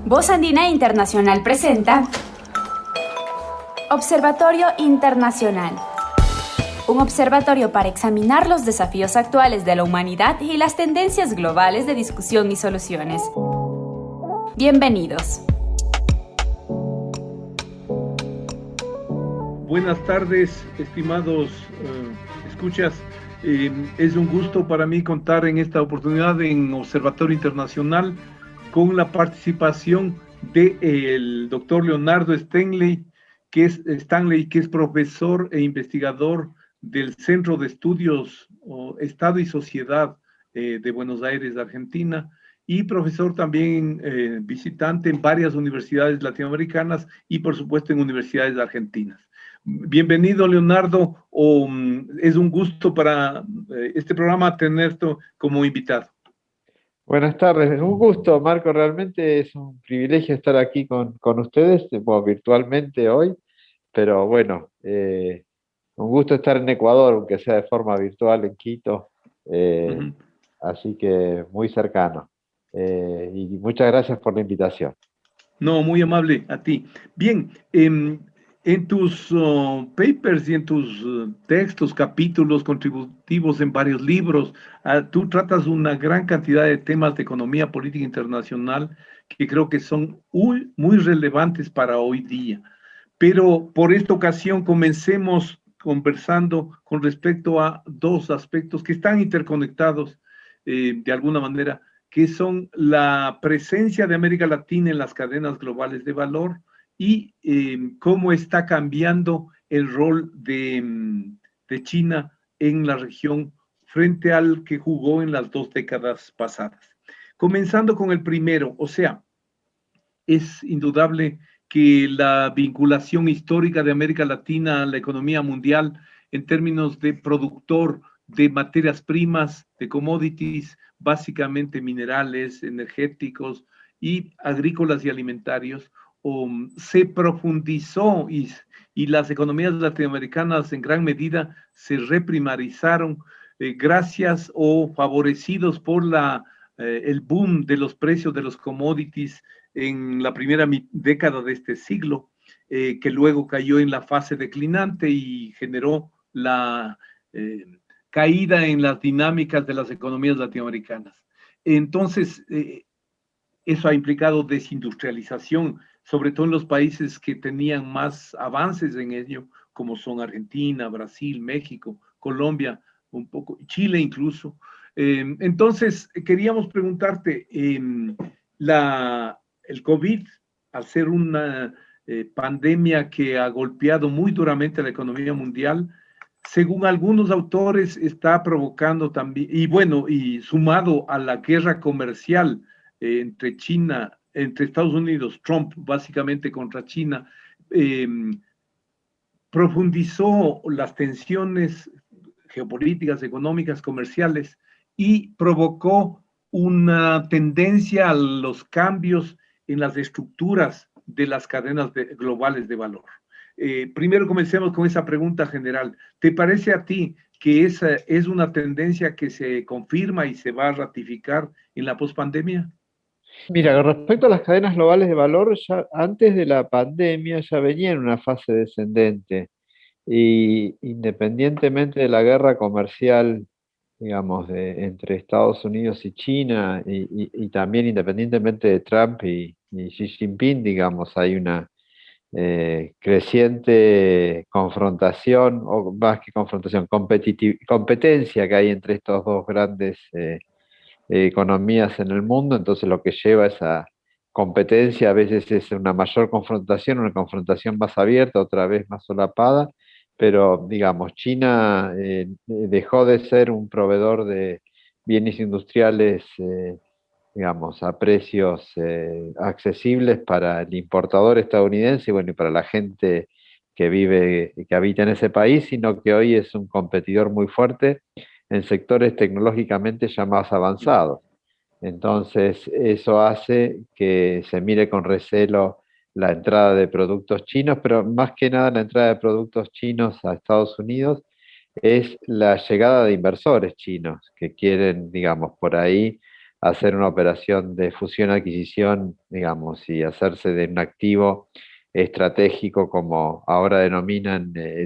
Voz Andina Internacional presenta Observatorio Internacional. Un observatorio para examinar los desafíos actuales de la humanidad y las tendencias globales de discusión y soluciones. Bienvenidos. Buenas tardes, estimados escuchas. Es un gusto para mí contar en esta oportunidad en Observatorio Internacional con la participación del doctor Leonardo Stanley, que es profesor e investigador del Centro de Estudios Estado y Sociedad de Buenos Aires, Argentina, y profesor también visitante en varias universidades latinoamericanas y, por supuesto, en universidades argentinas. Bienvenido, Leonardo. Es un gusto para este programa tenerte como invitado. Buenas tardes, un gusto, Marco. Realmente es un privilegio estar aquí con ustedes, virtualmente hoy, pero bueno, un gusto estar en Ecuador, aunque sea de forma virtual en Quito, así que muy cercano. Y muchas gracias por la invitación. No, muy amable a ti. Bien, en tus papers y en tus textos, capítulos contributivos en varios libros, tú tratas una gran cantidad de temas de economía política internacional que creo que son muy relevantes para hoy día. Pero por esta ocasión comencemos conversando con respecto a dos aspectos que están interconectados de alguna manera, que son la presencia de América Latina en las cadenas globales de valor y cómo está cambiando el rol de China en la región frente al que jugó en las 2 décadas pasadas. Comenzando con el primero, o sea, es indudable que la vinculación histórica de América Latina a la economía mundial en términos de productor de materias primas, de commodities, básicamente minerales, energéticos y agrícolas y alimentarios, se profundizó y las economías latinoamericanas en gran medida se reprimarizaron gracias o favorecidos por el boom de los precios de los commodities en la primera década de este siglo, que luego cayó en la fase declinante y generó la caída en las dinámicas de las economías latinoamericanas. Entonces, eso ha implicado desindustrialización, sobre todo en los países que tenían más avances en ello, como son Argentina, Brasil, México, Colombia, un poco, Chile incluso. Entonces, queríamos preguntarte, el COVID, al ser una pandemia que ha golpeado muy duramente a la economía mundial, según algunos autores está provocando también, y bueno, y sumado a la guerra comercial entre Estados Unidos, Trump básicamente contra China, profundizó las tensiones geopolíticas, económicas, comerciales y provocó una tendencia a los cambios en las estructuras de las cadenas globales de valor. Primero comencemos con esa pregunta general. ¿Te parece a ti que esa es una tendencia que se confirma y se va a ratificar en la pospandemia? Mira, con respecto a las cadenas globales de valor, ya antes de la pandemia ya venía en una fase descendente. Y independientemente de la guerra comercial, digamos, entre Estados Unidos y China, y también independientemente de Trump y Xi Jinping, digamos, hay una creciente confrontación, o más que confrontación, competencia que hay entre estos dos grandes economías en el mundo. Entonces lo que lleva a esa competencia a veces es una mayor confrontación, una confrontación más abierta, otra vez más solapada, pero digamos, China dejó de ser un proveedor de bienes industriales, digamos, a precios accesibles para el importador estadounidense y bueno, y para la gente que vive, que habita en ese país, sino que hoy es un competidor muy fuerte en sectores tecnológicamente ya más avanzados. Entonces, eso hace que se mire con recelo la entrada de productos chinos, pero más que nada la entrada de productos chinos a Estados Unidos es la llegada de inversores chinos que quieren, digamos, por ahí hacer una operación de fusión-adquisición, digamos, y hacerse de un activo estratégico como ahora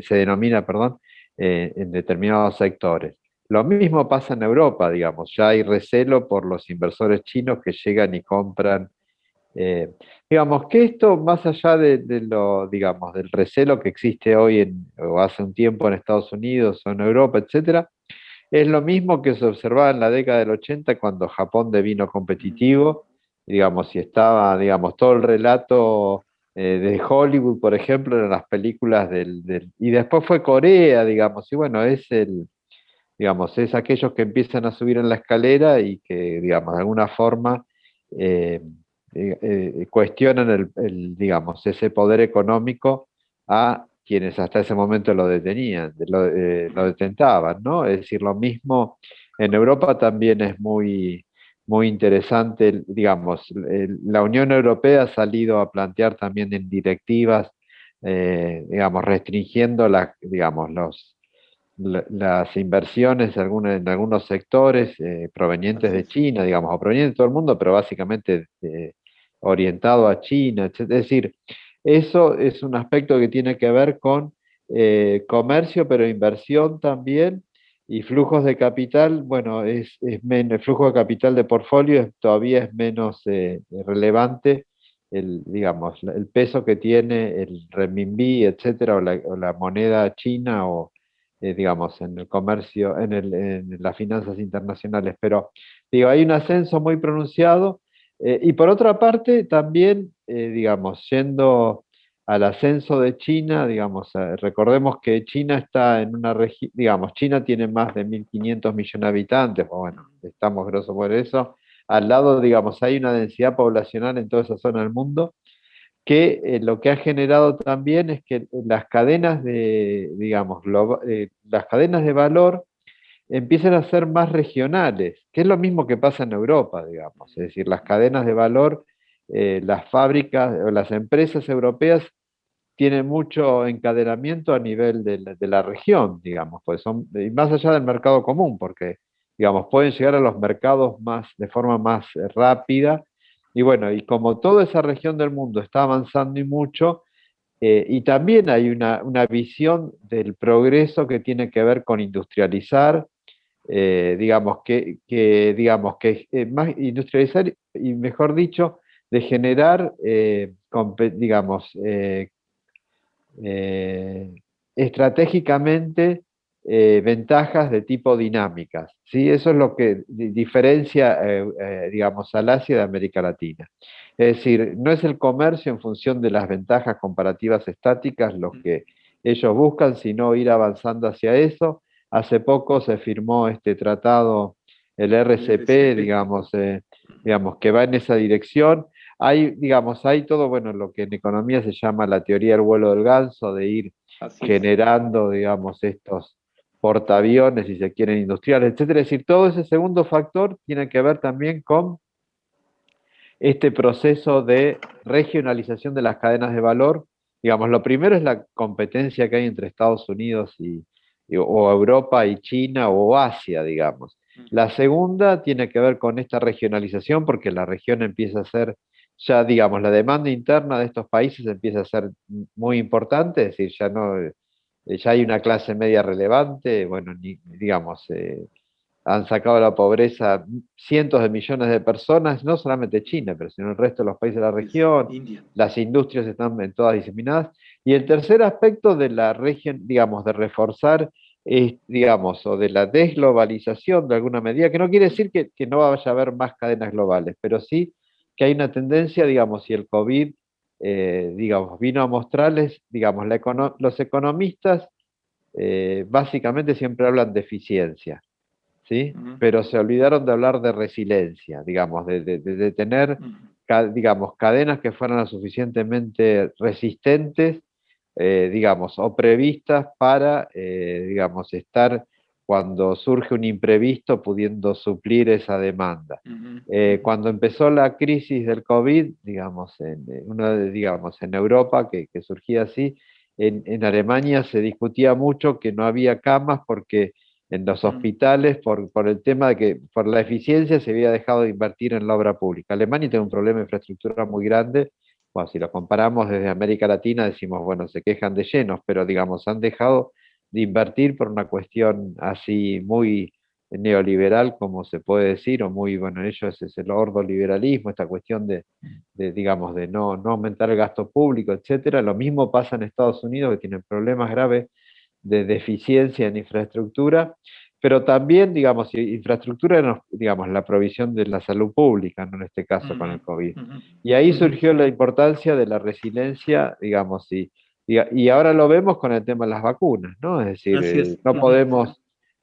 se denomina, perdón, en determinados sectores. Lo mismo pasa en Europa, digamos, ya hay recelo por los inversores chinos que llegan y compran. Digamos que esto, más allá digamos, del recelo que existe hoy o hace un tiempo en Estados Unidos o en Europa, etcétera, es lo mismo que se observaba en la década del 80 cuando Japón devino competitivo, digamos, y estaba, digamos, todo el relato de Hollywood, por ejemplo, en las películas y después fue Corea, digamos, y bueno, digamos, es aquellos que empiezan a subir en la escalera y que, digamos, de alguna forma eh, cuestionan digamos, ese poder económico a quienes hasta ese momento lo detenían, lo detentaban, ¿no? Es decir, lo mismo en Europa también es muy interesante, digamos, la Unión Europea ha salido a plantear también en directivas, digamos, restringiendo digamos, las inversiones en algunos sectores provenientes Así de es. China, digamos, o provenientes de todo el mundo, pero básicamente orientado a China, etc. Es decir, eso es un aspecto que tiene que ver con comercio, pero inversión también, y flujos de capital, bueno, el flujo de capital de portfolio todavía es menos relevante, digamos, el peso que tiene el renminbi, etcétera, o la moneda china, o digamos, en el comercio, en las finanzas internacionales. Pero, digo, hay un ascenso muy pronunciado. Y por otra parte, también, digamos, yendo al ascenso de China, digamos, recordemos que China está en una región, digamos, China tiene más de 1.500 millones de habitantes, o bueno, estamos grosso por eso. Al lado, digamos, hay una densidad poblacional en toda esa zona del mundo que lo que ha generado también es que las cadenas digamos, las cadenas de valor empiezan a ser más regionales, que es lo mismo que pasa en Europa, digamos. Es decir, las cadenas de valor, las fábricas o las empresas europeas tienen mucho encadenamiento a nivel de la región, digamos, pues y más allá del mercado común, porque, digamos, pueden llegar a los mercados de forma más rápida. Y bueno, y como toda esa región del mundo está avanzando y mucho, y también hay una visión del progreso que tiene que ver con industrializar, digamos que más industrializar y mejor dicho, de generar, digamos, eh, estratégicamente ventajas de tipo dinámicas, ¿sí? Eso es lo que diferencia, digamos, al Asia de América Latina. Es decir, no es el comercio en función de las ventajas comparativas estáticas lo que ellos buscan, sino ir avanzando hacia eso. Hace poco se firmó este tratado, el El RCP, RCP. digamos, que va en esa dirección. Digamos, hay todo, bueno, lo que en economía se llama la teoría del vuelo del ganso, de ir Así es. generando, digamos, estos portaaviones, si se quieren, industriales, etcétera. Es decir, todo ese segundo factor tiene que ver también con este proceso de regionalización de las cadenas de valor. Digamos, lo primero es la competencia que hay entre Estados Unidos o Europa y China o Asia, digamos. La segunda tiene que ver con esta regionalización porque la región empieza a ser, ya digamos, la demanda interna de estos países empieza a ser muy importante, es decir, ya hay una clase media relevante, bueno, digamos, han sacado de la pobreza cientos de millones de personas, no solamente China, pero sino el resto de los países de la Así es. región, India. las industrias están en todas diseminadas. Y el tercer aspecto de la región, digamos, de reforzar, digamos, o de la desglobalización de alguna medida, que no quiere decir que no vaya a haber más cadenas globales, pero sí que hay una tendencia, digamos, si el COVID, digamos, vino a mostrarles, digamos, los economistas básicamente siempre hablan de eficiencia, ¿sí? Ujú, Pero se olvidaron de hablar de resiliencia, digamos, de tener, ujú. digamos, cadenas que fueran lo suficientemente resistentes, digamos, o previstas para, digamos, estar cuando surge un imprevisto pudiendo suplir esa demanda. Ujú, ujú. Cuando empezó la crisis del COVID, digamos, digamos, en Europa, que surgía así, en Alemania se discutía mucho que no había camas porque en los hospitales por el tema de que por la eficiencia se había dejado de invertir en la obra pública. Alemania tiene un problema de infraestructura muy grande. Bueno, si lo comparamos desde América Latina, decimos, bueno, se quejan de llenos, pero digamos, han dejado de invertir por una cuestión así muy neoliberal, como se puede decir, o muy, bueno, ellos es el ordoliberalismo, esta cuestión digamos, de no aumentar el gasto público, etcétera. Lo mismo pasa en Estados Unidos, que tienen problemas graves de deficiencia en infraestructura, pero también, digamos, infraestructura, digamos, la provisión de la salud pública, ¿no? En este caso con el COVID. Y ahí surgió la importancia de la resiliencia, digamos, y ahora lo vemos con el tema de las vacunas, ¿no? Es decir, Así es.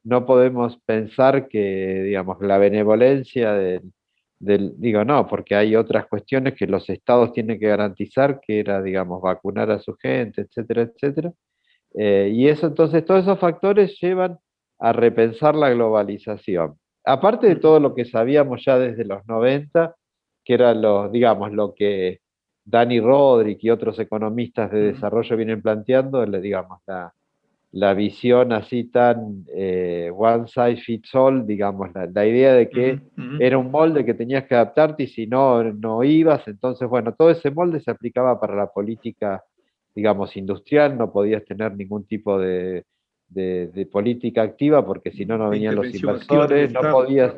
no podemos pensar que, digamos, la benevolencia digo, no, porque hay otras cuestiones que los estados tienen que garantizar, que era, digamos, vacunar a su gente, etcétera, etcétera. Y eso, entonces, todos esos factores llevan a repensar la globalización. Aparte de todo lo que sabíamos ya desde los 90, que era digamos, lo que Dani Rodrik y otros economistas de desarrollo vienen planteando, digamos, la visión así tan one size fits all, digamos, la idea de que era un molde que tenías que adaptarte y si no, no ibas. Entonces, bueno, todo ese molde se aplicaba para la política, digamos, industrial. No podías tener ningún tipo de política activa porque si no, no De venían los intervención activa del inversores. No Estado. podías,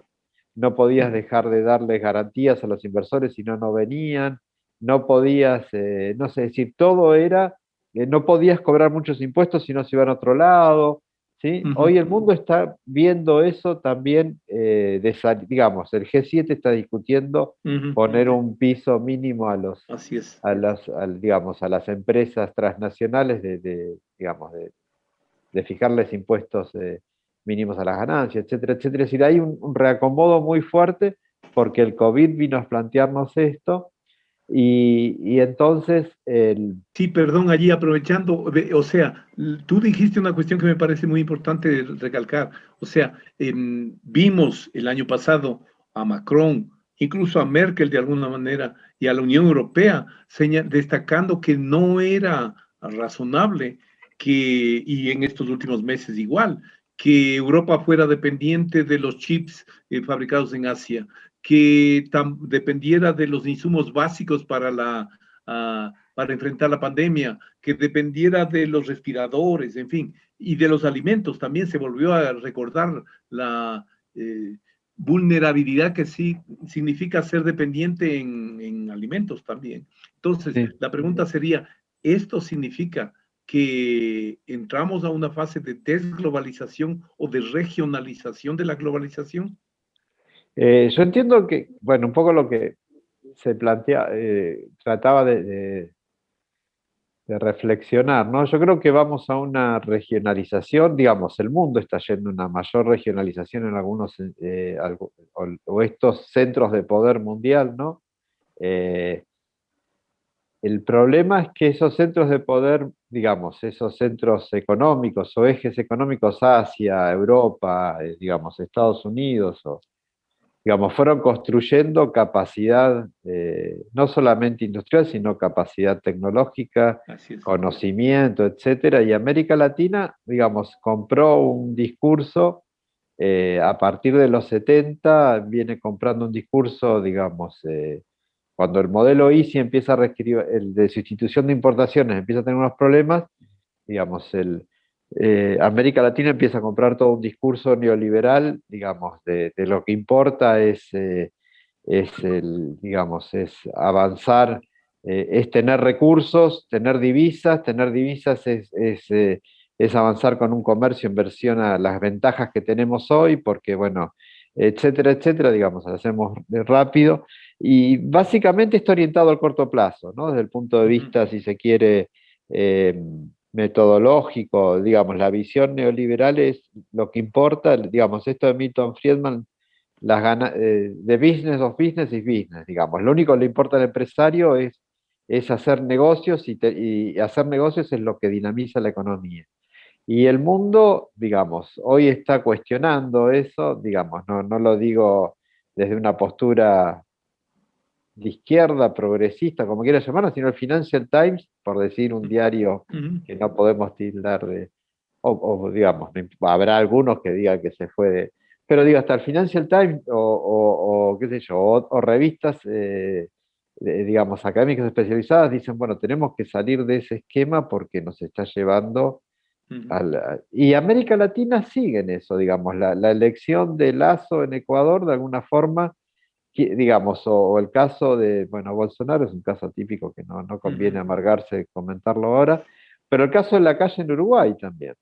no podías dejar de darles garantías a los inversores si no, no venían. No podías, no sé, decir, todo era no podías cobrar muchos impuestos si no se iban a otro lado, ¿sí? Hoy el mundo está viendo eso también, digamos, el G7 está discutiendo poner un piso mínimo Así es. digamos, a las empresas transnacionales digamos, de fijarles impuestos mínimos a las ganancias, etcétera, etcétera. Es decir, hay un reacomodo muy fuerte porque el COVID vino a plantearnos esto. Y entonces Sí, perdón, allí aprovechando, o sea, tú dijiste una cuestión que me parece muy importante recalcar. O sea, vimos el año pasado a Macron, incluso a Merkel de alguna manera, y a la Unión Europea, destacando que no era razonable y en estos últimos meses igual, que Europa fuera dependiente de los chips fabricados en Asia, que dependiera de los insumos básicos para enfrentar la pandemia, que dependiera de los respiradores, en fin, y de los alimentos. También se volvió a recordar la vulnerabilidad que sí significa ser dependiente en alimentos también. Entonces, sí. la pregunta sería, ¿esto significa que entramos a una fase de desglobalización o de regionalización de la globalización? Yo entiendo que, bueno, un poco lo que se plantea, trataba de reflexionar, ¿no? Yo creo que vamos a una regionalización, digamos, el mundo está yendo a una mayor regionalización en algunos, o estos centros de poder mundial, ¿no? El problema es que esos centros de poder, digamos, esos centros económicos o ejes económicos, Asia, Europa, digamos, Estados Unidos, digamos, fueron construyendo capacidad, no solamente industrial, sino capacidad tecnológica, conocimiento, etcétera. Y América Latina, digamos, compró un discurso, a partir de los 70, viene comprando un discurso, digamos, cuando el modelo ISI empieza a reescribir, el de sustitución de importaciones empieza a tener unos problemas, digamos, América Latina empieza a comprar todo un discurso neoliberal, digamos, de lo que importa digamos, es avanzar, es tener divisas es avanzar con un comercio en versión a las ventajas que tenemos hoy, porque, bueno, etcétera, etcétera, digamos, hacemos rápido, y básicamente está orientado al corto plazo, ¿no? Desde el punto de vista, si se quiere, metodológico, digamos, la visión neoliberal es lo que importa, digamos, esto de Milton Friedman, the business of business is business, digamos, lo único que le importa al empresario es hacer negocios y hacer negocios es lo que dinamiza la economía. Y el mundo, digamos, hoy está cuestionando eso, digamos, no lo digo desde una postura de izquierda, progresista, como quieras llamarlo, sino el Financial Times, por decir un diario que no podemos tildar digamos, habrá algunos que digan que se fue pero digo, hasta el Financial Times qué sé yo, o revistas, digamos, académicas especializadas dicen, bueno, tenemos que salir de ese esquema porque nos está llevando Ujú, y América Latina sigue en eso, digamos, la elección de Lasso en Ecuador, de alguna forma, digamos, o el caso de, bueno, Bolsonaro es un caso típico que no conviene ujú, amargarse de comentarlo ahora, pero el caso de la calle en Uruguay también,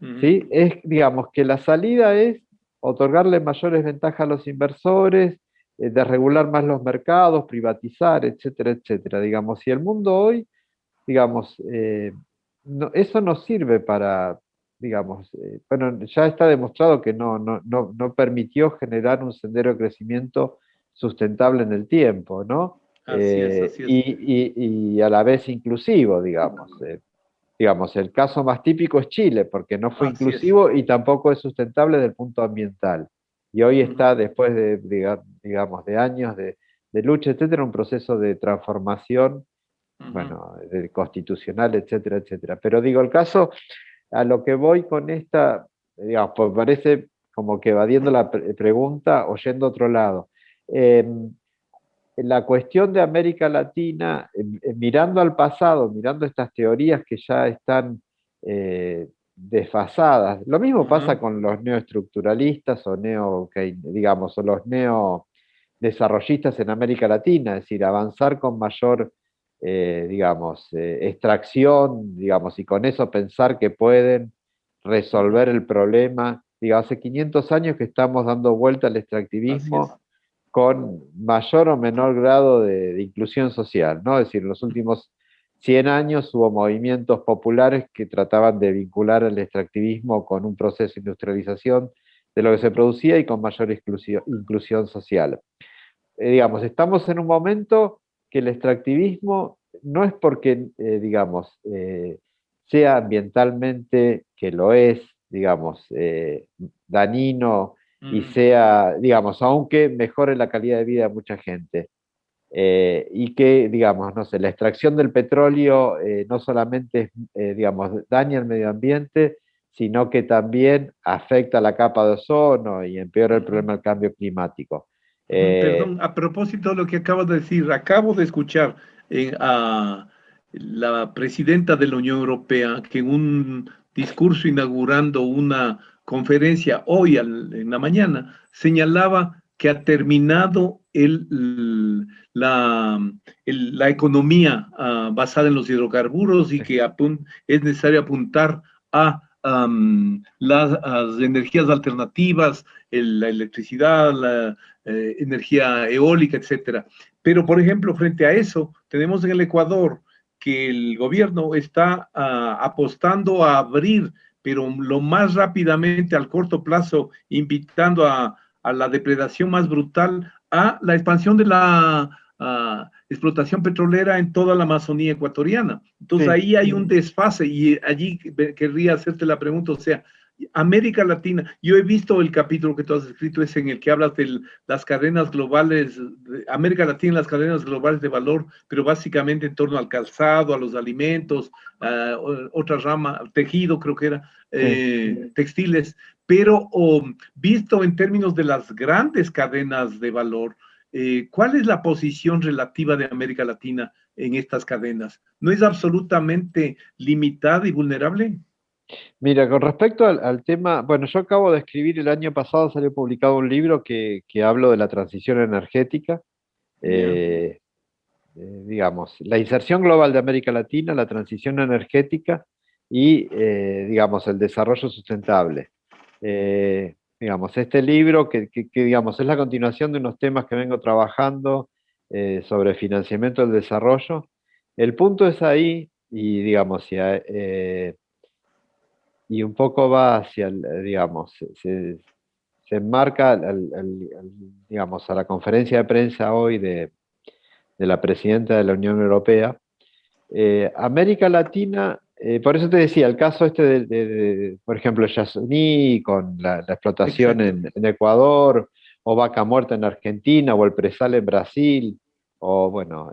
ujú. ¿sí? Es, digamos, que la salida es otorgarle mayores ventajas a los inversores, desregular más los mercados, privatizar, etcétera, etcétera. Digamos, si el mundo hoy, digamos, eso no sirve para, digamos, bueno, ya está demostrado que no permitió generar un sendero de crecimiento sustentable en el tiempo, ¿no? Así es, así es, Y a la vez inclusivo, digamos. Digamos, el caso más típico es Chile, porque no fue así es. inclusivo y tampoco es sustentable desde el punto ambiental. Y hoy Ujú, está, después de, digamos, de años de lucha, etcétera, un proceso de transformación, ujú. bueno, constitucional, etcétera, etcétera. Pero digo, el caso, a lo que voy con esta, digamos, pues parece como que evadiendo la pregunta o yendo a otro lado. La cuestión de América Latina, mirando al pasado, mirando estas teorías que ya están desfasadas, lo mismo pasa Ajá, con los neoestructuralistas o digamos, o los neodesarrollistas en América Latina, es decir, avanzar con mayor, digamos, extracción, digamos, y con eso pensar que pueden ujú. resolver el problema. Digo, hace 500 años que estamos dando vuelta al Así es. extractivismo con mayor o menor grado de inclusión social, ¿no? Es decir, en los últimos 100 años hubo movimientos populares que trataban de vincular el extractivismo con un proceso de industrialización de lo que se producía y con mayor inclusión social. Digamos, estamos en un momento que el extractivismo no es porque, digamos, sea ambientalmente, que lo es, digamos, dañino y Ujú. sea, digamos, aunque mejore la calidad de vida de mucha gente. Y que, digamos, no sé, la extracción del petróleo no solamente, digamos, daña el medio ambiente, sino que también afecta la capa de ozono y empeora el Ujú. problema del cambio climático. Eh, Perdón, a propósito de lo que acabas de decir, acabo de escuchar a la presidenta de la Unión Europea que en un discurso inaugurando una conferencia hoy en la mañana señalaba que ha terminado la economía basada en los hidrocarburos y que es necesario apuntar a las energías alternativas, la electricidad, la energía eólica, etcétera. Pero, por ejemplo, frente a eso, tenemos en el Ecuador que el gobierno está apostando a abrir, pero lo más rápidamente al corto plazo, invitando a la depredación más brutal, a la expansión de la explotación petrolera en toda la Amazonía ecuatoriana. Entonces sí, ahí hay un desfase y allí querría hacerte la pregunta, o sea, América Latina, yo he visto el capítulo que tú has escrito, es en el que hablas de las cadenas globales, de América Latina, las cadenas globales de valor, pero básicamente en torno al calzado, a los alimentos, otra rama, tejido creo que era, sí. textiles, pero visto en términos de las grandes cadenas de valor, ¿cuál es la posición relativa de América Latina en estas cadenas? ¿No es absolutamente limitada y vulnerable? Mira, con respecto al tema, bueno, yo acabo de escribir el año pasado, salió publicado un libro que hablo de la transición energética, Ya. eh, digamos, la inserción global de América Latina, la transición energética y, digamos, el desarrollo sustentable. Digamos, este libro digamos, es la continuación de unos temas que vengo trabajando sobre financiamiento del desarrollo. El punto es ahí, y digamos, y un poco va hacia, digamos, se enmarca, digamos, a la conferencia de prensa hoy de la presidenta de la Unión Europea. América Latina, por eso te decía, el caso este por ejemplo, Yasuní con la explotación Exacto. en Ecuador, o Vaca Muerta en Argentina, o el Presal en Brasil, o bueno,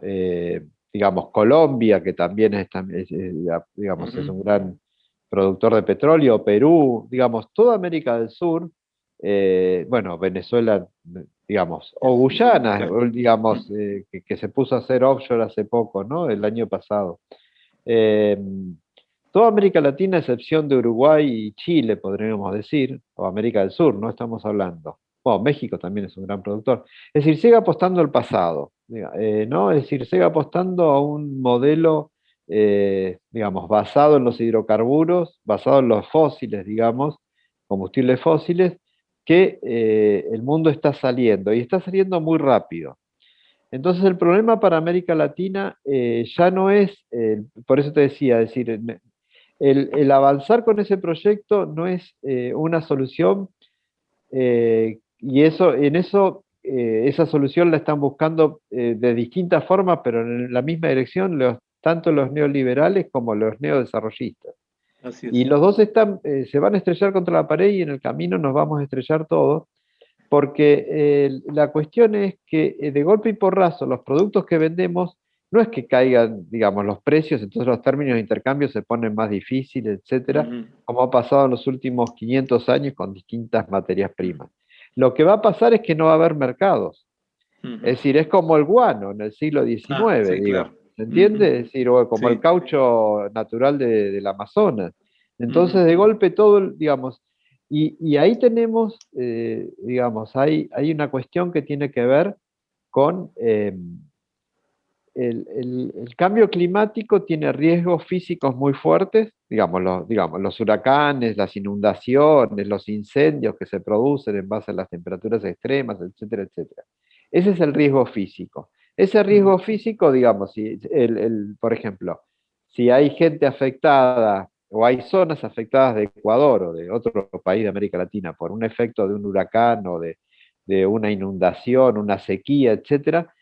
digamos, Colombia, que también digamos, es Ujú. un gran productor de petróleo, Perú, digamos, toda América del Sur, bueno, Venezuela, digamos, o Guyana, digamos, que se puso a hacer offshore hace poco, ¿no? El año pasado. Eh, Toda América Latina, a excepción de Uruguay y Chile, podríamos decir, o América del Sur, no estamos hablando. Bueno, México también es un gran productor. Es decir, sigue apostando al pasado, ¿no? Es decir, sigue apostando a un modelo, digamos, basado en los hidrocarburos, basado en los fósiles, digamos, combustibles fósiles, que el mundo está saliendo, y está saliendo muy rápido. Entonces el problema para América Latina ya no es, por eso te decía, es decir, el avanzar con ese proyecto no es una solución, y esa solución la están buscando de distintas formas, pero en la misma dirección, tanto los neoliberales como los neodesarrollistas. Así Y es. los dos se van a estrellar contra la pared, y en el camino nos vamos a estrellar todos, porque la cuestión es que de golpe y porrazo los productos que vendemos no es que caigan, digamos, los precios, entonces los términos de intercambio se ponen más difíciles, etcétera, Ujú, como ha pasado en los últimos 500 años con distintas materias primas. Lo que va a pasar es que no va a haber mercados. ujú. Es decir, es como el guano en el siglo Ah, XIX, sí, digo. claro. ¿Se Ujú, entiende? Es decir, o como el sí. caucho natural del Amazonas. Ujú, Entonces, de golpe todo, digamos, y ahí tenemos, digamos, hay una cuestión que tiene que ver con el cambio climático. Tiene riesgos físicos muy fuertes, digamos, los huracanes, las inundaciones, los incendios que se producen en base a las temperaturas extremas, etcétera, etcétera. Ese es el riesgo físico. Ese ujú, riesgo físico, digamos, si por ejemplo, si hay gente afectada o hay zonas afectadas de Ecuador o de otro país de América Latina por un efecto de un huracán o de una inundación, una sequía, etcétera,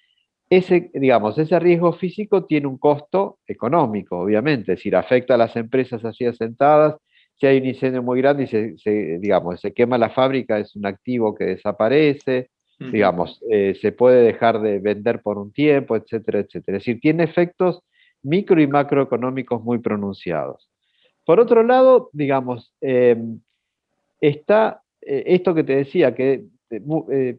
digamos, ese riesgo físico tiene un costo económico, obviamente, es decir, afecta a las empresas allí asentadas. Si hay un incendio muy grande y digamos, se quema la fábrica, es un activo que desaparece, ujú. digamos, se puede dejar de vender por un tiempo, etcétera, etcétera. Es decir, tiene efectos micro y macroeconómicos muy pronunciados. Por otro lado, digamos, está esto que te decía, que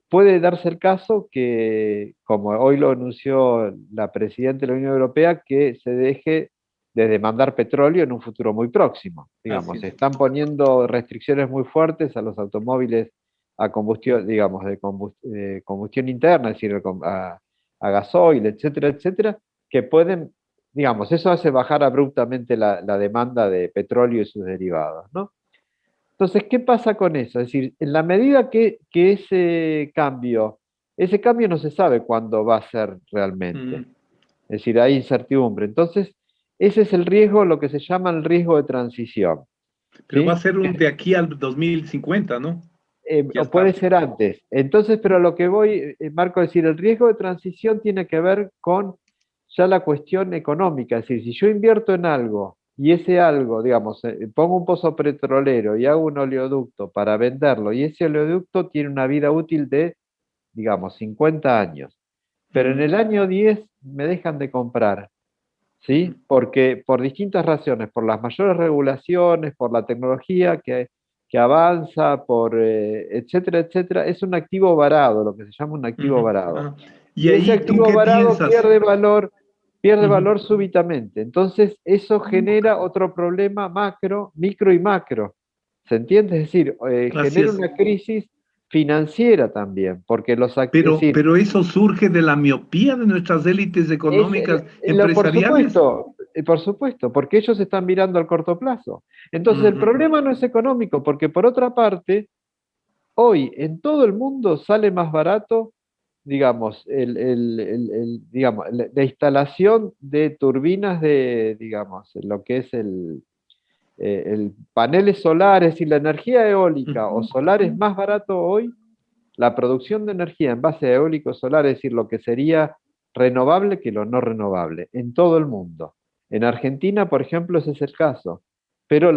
puede darse el caso que, como hoy lo anunció la presidenta de la Unión Europea, que se deje de demandar petróleo en un futuro muy próximo. Así Digamos, se es. están poniendo restricciones muy fuertes a los automóviles a combustión, digamos, de combustión interna, es decir, a gasoil, etcétera, etcétera, que pueden, digamos, eso hace bajar abruptamente la demanda de petróleo y sus derivados, ¿no? Entonces, ¿qué pasa con eso? Es decir, en la medida que ese cambio no se sabe cuándo va a ser realmente. Ujú. Es decir, hay incertidumbre. Entonces, ese es el riesgo, lo que se llama el riesgo de transición. Pero va a ¿Sí? ser un de aquí al 2050, ¿no? Ya O puede está. ser antes. Entonces, pero lo que voy, Marco, es decir, el riesgo de transición tiene que ver con ya la cuestión económica. Es decir, si yo invierto en algo y ese algo, digamos, pongo un pozo petrolero y hago un oleoducto para venderlo, y ese oleoducto tiene una vida útil de, digamos, 50 años, pero en Ujú, el año 10 me dejan de comprar. ujú, ¿Sí? Porque por distintas razones, por las mayores regulaciones, por la tecnología que avanza, etcétera, etcétera, es un activo varado, lo que se llama un activo ujú. varado. Ah, y Y ese ahí, ¿tú activo qué varado piensas? pierde Ujú. valor súbitamente. Entonces, eso genera otro problema macro, micro y macro. ¿Se entiende? Es decir, Así genera es. una crisis financiera también, porque es decir, Pero eso surge de la miopía de nuestras élites económicas, empresariales. Por supuesto, porque ellos están mirando al corto plazo. Entonces el Ujú, problema no es económico, porque por otra parte, hoy en todo el mundo sale más barato, digamos, la instalación de turbinas digamos, lo que es el paneles solares y la energía eólica o ujú, solar es más barato hoy. La producción de energía en base a eólico solar, es decir, lo que sería renovable que lo no renovable, en todo el mundo. En Argentina, por ejemplo, ese es el caso. Pero,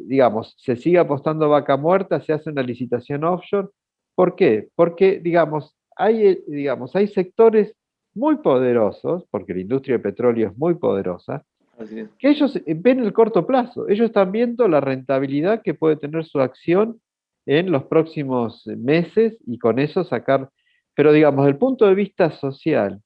digamos, se sigue apostando a vaca muerta, se hace una licitación offshore. ¿Por qué? Porque, digamos, hay sectores muy poderosos, porque la industria de petróleo es muy poderosa, Así es. que ellos ven el corto plazo, ellos están viendo la rentabilidad que puede tener su acción en los próximos meses y con eso sacar, pero digamos, desde el punto de vista social,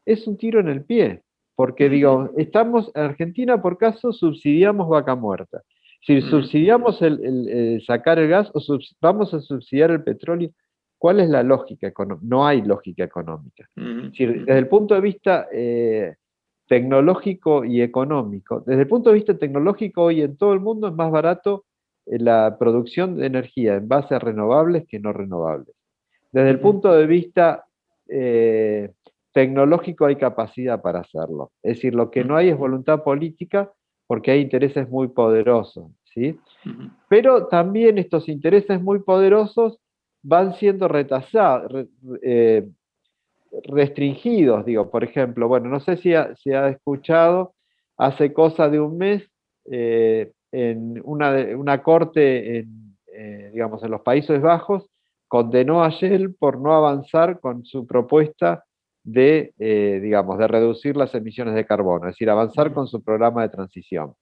es un tiro en el pie, porque digo, Ujú, estamos en Argentina por caso subsidiamos vaca muerta. Si ujú, subsidiamos el sacar el gas o vamos a subsidiar el petróleo, ¿cuál es la lógica económica? No hay lógica económica. ujú, Es decir, ujú, desde el punto de vista tecnológico y económico, desde el punto de vista tecnológico, hoy en todo el mundo es más barato la producción de energía en base a renovables que no renovables. Desde el ujú, punto de vista eh, tecnológico hay capacidad para hacerlo. Es decir, lo que no ujú, hay es voluntad política porque hay intereses muy poderosos, ¿sí? ujú, Pero también estos intereses muy poderosos van siendo restringidos, digo, por ejemplo, bueno, no sé si ha escuchado, hace cosa de un mes, en una corte digamos, en los Países Bajos, condenó a Shell por no avanzar con su propuesta digamos, de reducir las emisiones de carbono, es decir, avanzar ujú, con su programa de transición.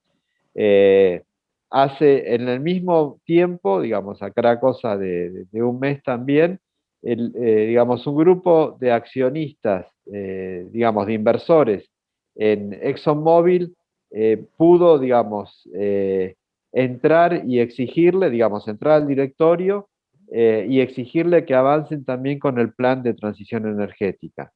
Eh, Hace en el mismo tiempo, digamos, acá cosa de un mes también, digamos, un grupo de accionistas, digamos, de inversores en ExxonMobil pudo, digamos, entrar y exigirle, digamos, entrar al directorio y exigirle que avancen también con el plan de transición energética.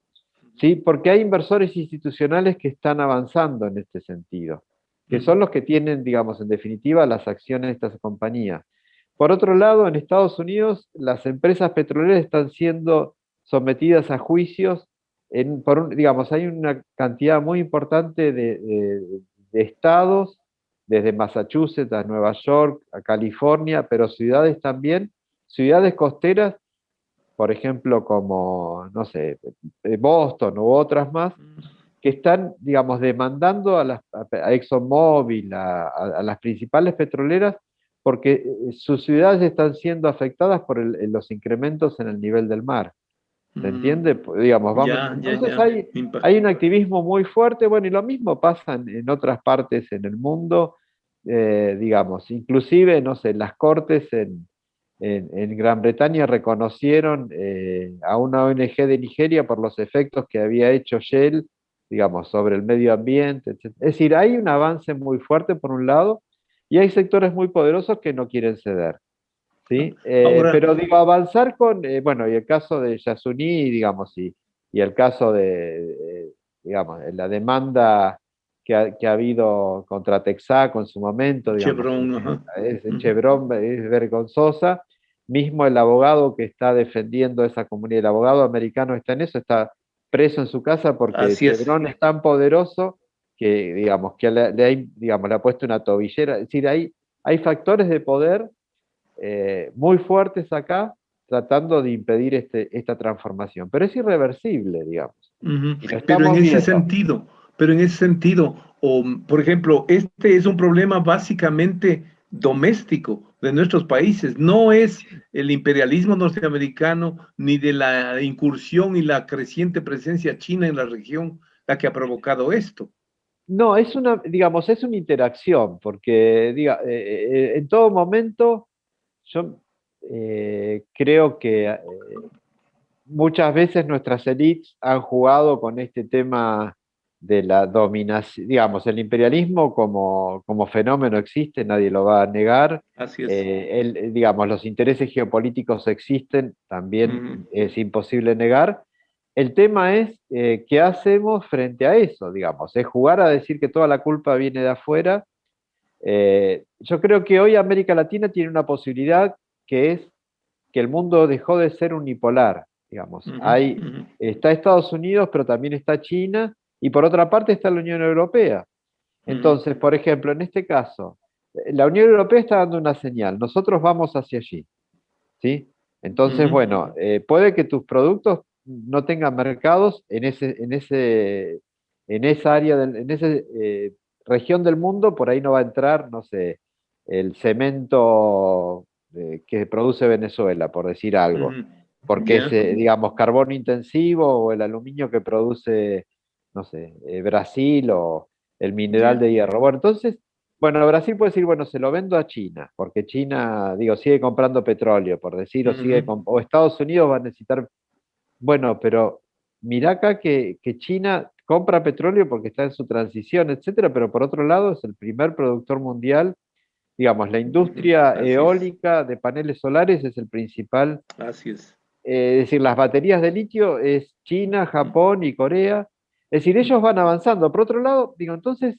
¿Sí? Porque hay inversores institucionales que están avanzando en este sentido, que ujú, son los que tienen, digamos, en definitiva, las acciones de estas compañías. Por otro lado, en Estados Unidos, las empresas petroleras están siendo sometidas a juicios, digamos, hay una cantidad muy importante de estados, desde Massachusetts a Nueva York, a California, pero ciudades también, ciudades costeras por ejemplo, como, no sé, Boston u otras más, que están, digamos, demandando a ExxonMobil, a las principales petroleras, porque sus ciudades están siendo afectadas por los incrementos en el nivel del mar. ¿Se ujú. entiende? Digamos, vamos, Ya, ya, entonces ya. hay un activismo muy fuerte, bueno, y lo mismo pasa en otras partes en el mundo, digamos, inclusive, no sé, las cortes en Gran Bretaña reconocieron a una ONG de Nigeria por los efectos que había hecho Shell, digamos, sobre el medio ambiente, etc. Es decir, hay un avance muy fuerte por un lado, y hay sectores muy poderosos que no quieren ceder. ¿Sí? Ahora, Pero digo, avanzar con, bueno, y el caso de Yasuní, digamos, y el caso digamos, de la demanda que ha habido contra Texaco en su momento, digamos, Chevron, ajá. es Ujú. Chevron, es vergonzosa. Mismo el abogado que está defendiendo esa comunidad, el abogado americano está en eso, está preso en su casa porque Así es. Chevron es tan poderoso que, digamos, que digamos, le ha puesto una tobillera. Es decir, hay factores de poder muy fuertes acá tratando de impedir esta transformación, pero es irreversible, digamos, Ujú. y lo Pero en estamos ese viendo. sentido, pero en ese sentido, o, por ejemplo, este es un problema básicamente doméstico de nuestros países, no es el imperialismo norteamericano ni de la incursión y la creciente presencia china en la región la que ha provocado esto. No, digamos, es una interacción, porque en todo momento yo creo que muchas veces nuestras élites han jugado con este tema de la dominación, digamos, el imperialismo como fenómeno existe, nadie lo va a negar. Así es. Digamos, los intereses geopolíticos existen, también Ujú, es imposible negar. El tema es qué hacemos frente a eso, digamos, es jugar a decir que toda la culpa viene de afuera. Yo creo que hoy América Latina tiene una posibilidad que es que el mundo dejó de ser unipolar, digamos. ujú, ujú, Está Estados Unidos, pero también está China, y por otra parte está la Unión Europea. ujú, Entonces, por ejemplo, en este caso, la Unión Europea está dando una señal, nosotros vamos hacia allí, ¿sí? Entonces, ujú, bueno, puede que tus productos no tengan mercados en esa área, en esa región del mundo, por ahí no va a entrar, no sé, el cemento que produce Venezuela, por decir algo, ujú. porque es, Ya. digamos, carbono intensivo o el aluminio que produce, no sé, Brasil el mineral de hierro. Bueno, entonces, bueno, Brasil puede decir, bueno, se lo vendo a China, porque China, digo, sigue comprando petróleo, por decir, o Estados Unidos va a necesitar, bueno, pero mirá acá que China compra petróleo porque está en su transición, etcétera, pero por otro lado es el primer productor mundial, digamos, la industria Así es, eólica de paneles solares es el principal, así es. es decir, las baterías de litio es China, Japón y Corea, es decir, ellos van avanzando. Por otro lado, digo, entonces,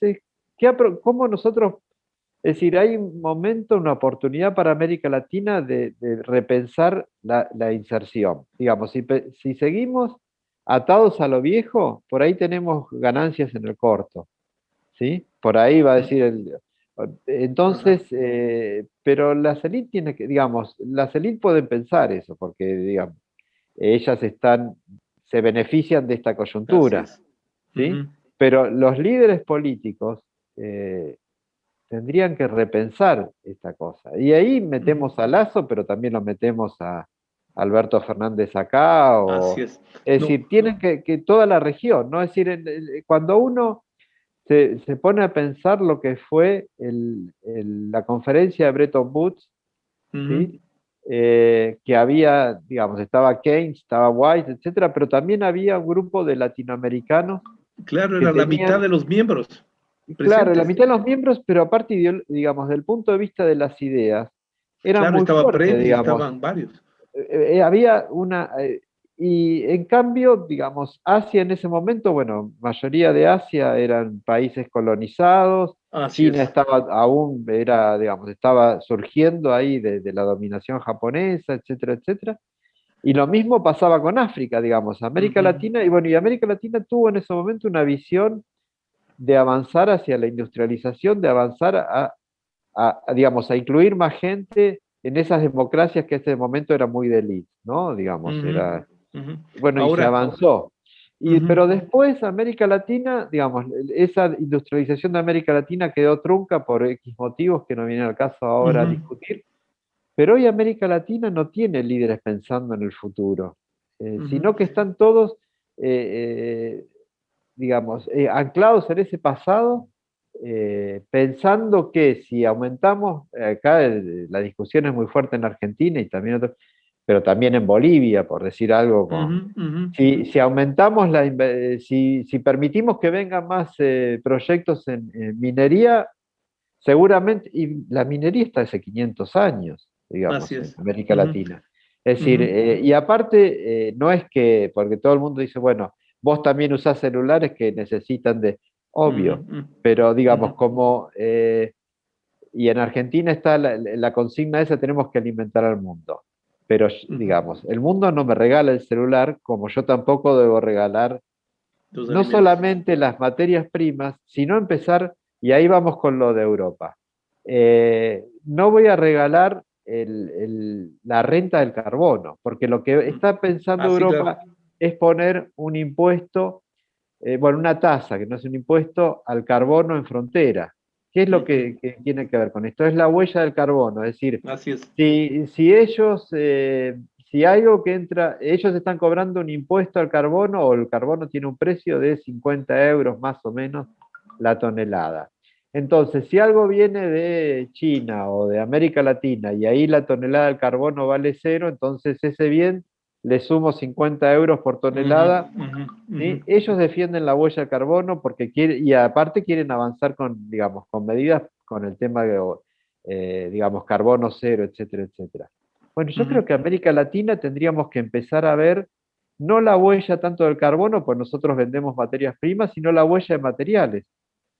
¿cómo nosotros, es decir, hay un momento, una oportunidad para América Latina de repensar la inserción? Digamos, si seguimos atados a lo viejo, por ahí tenemos ganancias en el corto, ¿sí? Por ahí va a decir Ajá. entonces, pero las élites tienen que, digamos, las élites pueden pensar eso, porque, digamos, ellas se benefician de esta Así coyuntura, es. ¿sí? Ujú, Pero los líderes políticos eh, tendrían que repensar esta cosa. Y ahí ujú. metemos a Lasso, pero también lo metemos a Alberto Fernández acá, Así es. es No, decir, tienen que toda la región, ¿no? Es decir, cuando uno se pone a pensar lo que fue la conferencia de Bretton Woods, ujú. ¿sí? Que había, digamos, estaba Keynes, estaba Wise, etcétera, pero también había un grupo de latinoamericanos Claro, que era la mitad tenían, de los miembros claro, la presentes. mitad de los miembros, pero aparte, digamos, del punto de vista de las ideas, eran Claro, muy estaba fuertes, Previn, digamos. estaban varios. Había y en cambio, digamos, Asia en ese momento, bueno, mayoría de Asia eran países colonizados, Así China es. estaba aún, era, digamos, estaba surgiendo ahí de la dominación japonesa, etcétera, etcétera. Y lo mismo pasaba con África, digamos, América Ujú, Latina, y bueno, y América Latina tuvo en ese momento una visión de avanzar hacia la industrialización, de avanzar digamos, a incluir más gente en esas democracias que en ese momento eran muy de élite, ¿no? Digamos, ujú, era, ujú. bueno, y se Ahora, avanzó. ujú, Pero después América Latina, digamos, esa industrialización de América Latina quedó trunca por X motivos que no viene al caso ahora a ujú, discutir, pero hoy América Latina no tiene líderes pensando en el futuro, ujú, sino que están todos, eh, digamos, anclados en ese pasado, pensando que si aumentamos, acá la discusión es muy fuerte en Argentina y también pero también en Bolivia, por decir algo, ujú, ujú, si aumentamos si permitimos que vengan más proyectos en minería, seguramente, y la minería está hace 500 años, así digamos, en es. América Ujú, Latina. Es decir, ujú, y aparte, no es que, porque todo el mundo dice, bueno, vos también usás celulares que necesitan ujú, obvio, ujú, pero ujú, digamos, y en Argentina está la consigna esa, tenemos que alimentar al mundo. Pero, ujú. digamos, el mundo no me regala el celular, como yo tampoco debo regalar Los no alimentos. solamente las materias primas, sino empezar, y ahí vamos con lo de Europa. No voy a regalar la renta del carbono, porque lo que Mm. está pensando Ah, sí, claro. Europa es poner un impuesto, bueno, una tasa, que no es un impuesto, al carbono en frontera. ¿Qué es lo Ujú, que tiene que ver con esto? Es la huella del carbono, es decir, así es. si ellos, si algo que entra, ellos están cobrando un impuesto al carbono o el carbono tiene un precio de 50 euros más o menos la tonelada. Entonces, si algo viene de China o de América Latina y ahí la tonelada del carbono vale cero, entonces ese bien le sumo 50 euros por Ujú, tonelada. ujú, ujú, ¿Sí? Ellos defienden la huella de carbono porque quieren, y aparte quieren avanzar con, digamos, con medidas con el tema de, digamos, carbono cero, etcétera, etcétera. Bueno, yo ujú, creo que América Latina tendríamos que empezar a ver no la huella tanto del carbono, pues nosotros vendemos materias primas, sino la huella de materiales. ujú.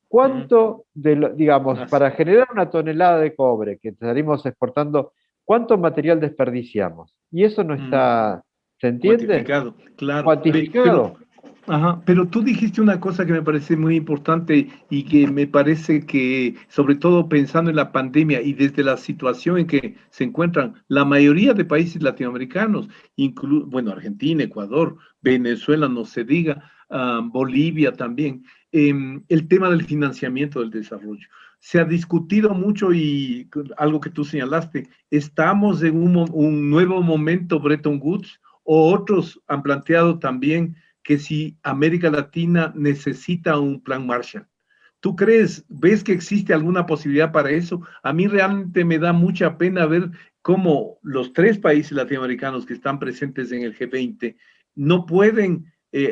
¿Cuánto, digamos, Así. para generar una tonelada de cobre que estaríamos exportando, cuánto material desperdiciamos? Y eso no Mm. está, ¿se entiende? Cuantificado, claro. Pero, Cuantificado. ajá, pero tú dijiste una cosa que me parece muy importante y que me parece que, sobre todo pensando en la pandemia y desde la situación en que se encuentran la mayoría de países latinoamericanos, bueno, Argentina, Ecuador, Venezuela, no se diga, Bolivia también, el tema del financiamiento del desarrollo. Se ha discutido mucho y algo que tú señalaste, estamos en un nuevo momento Bretton Woods o otros han planteado también que si América Latina necesita un plan Marshall, ¿Tú crees, ves que existe alguna posibilidad para eso? A mí realmente me da mucha pena ver cómo los tres países latinoamericanos que están presentes en el G20 no pueden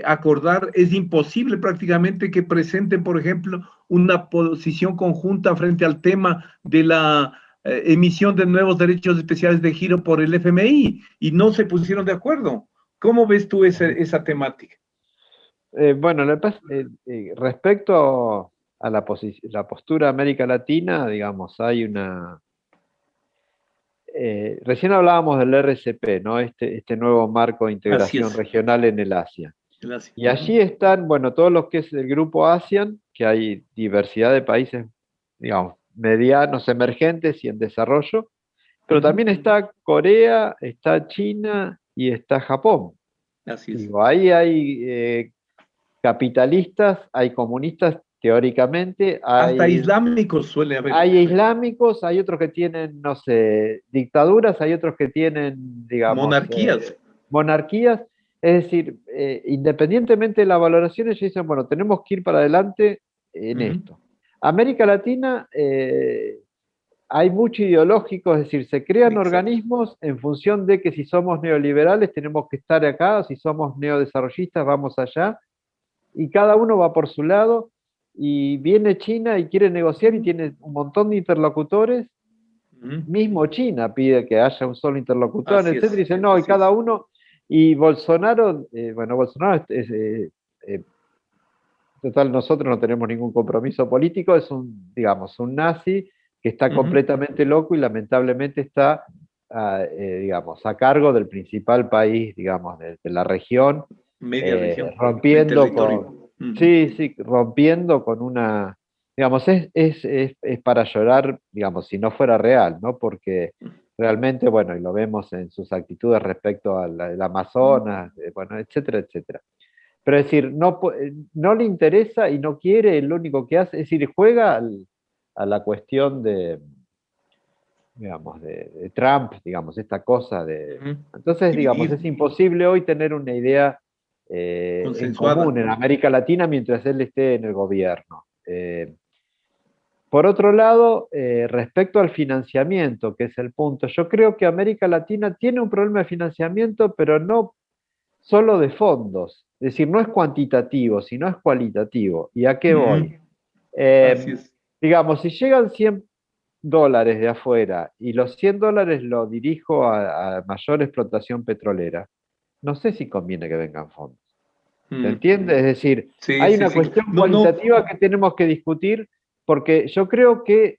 acordar, es imposible prácticamente que presenten, por ejemplo, una posición conjunta frente al tema de la emisión de nuevos derechos especiales de giro por el FMI y no se pusieron de acuerdo. ¿Cómo ves tú esa temática? Bueno, respecto a la postura de América Latina, digamos, hay una... recién hablábamos del RCP, ¿no? Este nuevo marco de Así integración es. regional en el Asia. Gracias. Y allí están, bueno, todos los que es el grupo ASEAN, que hay diversidad de países, digamos, medianos, emergentes y en desarrollo, pero también está Corea, está China y está Japón. Así es. Digo, ahí hay capitalistas, hay comunistas teóricamente, Hasta islámicos suele haber. hay islámicos, hay otros que tienen, no sé, dictaduras, hay otros que tienen, digamos, Monarquías. monarquías. Es decir, independientemente de la valoración, ellos dicen, bueno, tenemos que ir para adelante en esto. América Latina, hay mucho ideológico, es decir, se crean Exacto. organismos en función de que si somos neoliberales tenemos que estar acá, o si somos neodesarrollistas vamos allá, y cada uno va por su lado, y viene China y quiere negociar y tiene un montón de interlocutores. Mismo China pide que haya un solo interlocutor, Así etcétera, y es, dice, no, y así cada es. uno, y Bolsonaro, bueno, Bolsonaro total, nosotros no tenemos ningún compromiso político, es un, digamos, un nazi que está completamente loco y lamentablemente está, digamos, a cargo del principal país, digamos, de la región, Media región. rompiendo con, sí, rompiendo con una, digamos, es para llorar, digamos, si no fuera real, ¿no? Porque realmente, bueno, y lo vemos en sus actitudes respecto al Amazonas, bueno, etcétera, etcétera. Pero es decir, no le interesa y no quiere, lo único que hace, es decir, juega a la cuestión de, digamos, de Trump, digamos, esta cosa de... Entonces, digamos, Dividir. es imposible hoy tener una idea en Consensuada. común en América Latina mientras él esté en el gobierno. Por otro lado, respecto al financiamiento, que es el punto, yo creo que América Latina tiene un problema de financiamiento, pero no solo de fondos, es decir, no es cuantitativo, sino es cualitativo. ¿Y a qué voy? Así es. Digamos, si llegan $100 de afuera y los $100 lo dirijo a mayor explotación petrolera, no sé si conviene que vengan fondos. ¿Se entiende? Es decir, Sí, hay sí, una sí. cuestión No, no. cualitativa que tenemos que discutir, porque yo creo que,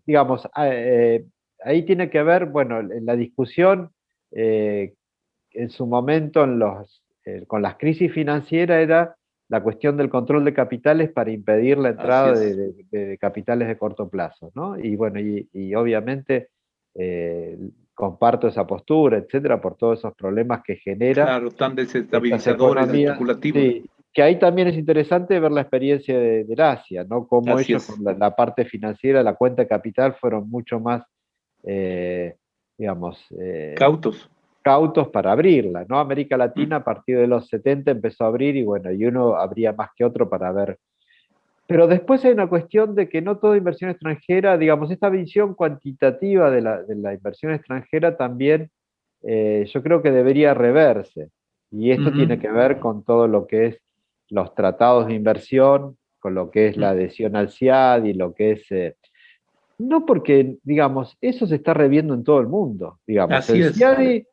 digamos, ahí tiene que ver, bueno, en la discusión, en su momento con las crisis financieras era la cuestión del control de capitales para impedir la entrada Así es. de capitales de corto plazo, ¿no? Y bueno, y obviamente comparto esa postura, etcétera, por todos esos problemas que genera Claro, tan estas desestabilizadores, economías. especulativos. Sí, que ahí también es interesante ver la experiencia del Asia, ¿no? Cómo Así ellos es. con la parte financiera, la cuenta de capital, fueron mucho más, digamos, Cautos. cautos para abrirla, ¿no? América Latina a partir de los 70 empezó a abrir y bueno, y uno abría más que otro para ver. Pero después hay una cuestión de que no toda inversión extranjera, digamos, esta visión cuantitativa de la inversión extranjera también yo creo que debería reverse. Y esto tiene que ver con todo lo que es los tratados de inversión, con lo que es la adhesión al CIAD y lo que es... no porque, digamos, eso se está reviendo en todo el mundo. Digamos, Así el es. CIADI,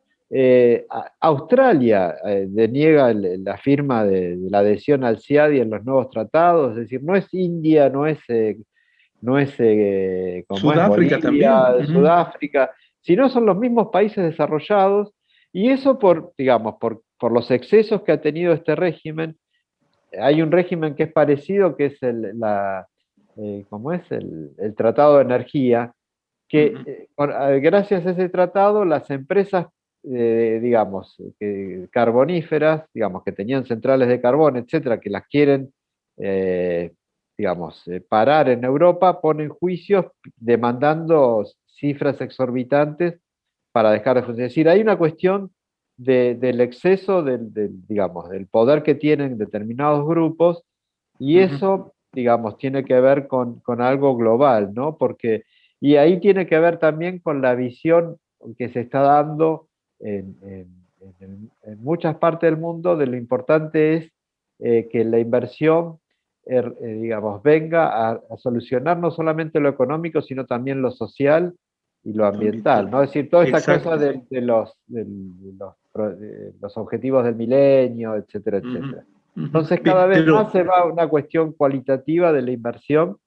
Australia deniega la firma de la adhesión al CIADI en los nuevos tratados, es decir, no es India, no es como es Sudáfrica también. Bolivia, Sudáfrica, sino son los mismos países desarrollados, y eso por, digamos, por los excesos que ha tenido este régimen. Hay un régimen que es parecido, que es ¿cómo es? El Tratado de Energía, que gracias a ese tratado las empresas, digamos, carboníferas, digamos, que tenían centrales de carbón, etcétera, que las quieren, digamos, parar en Europa, ponen juicios demandando cifras exorbitantes para dejar de funcionar. Es decir, hay una cuestión del exceso digamos, del poder que tienen determinados grupos, y eso digamos, tiene que ver con algo global, ¿no? Porque, y ahí tiene que ver también con la visión que se está dando en muchas partes del mundo de lo importante es que la inversión, digamos, venga a solucionar no solamente lo económico, sino también lo social y lo ambiental, ¿no? Es decir, toda esta cosa Exacto. de los objetivos del milenio, etcétera, Ujú, etcétera. ujú. Entonces, cada vez más Pero se va a una cuestión cualitativa de la inversión,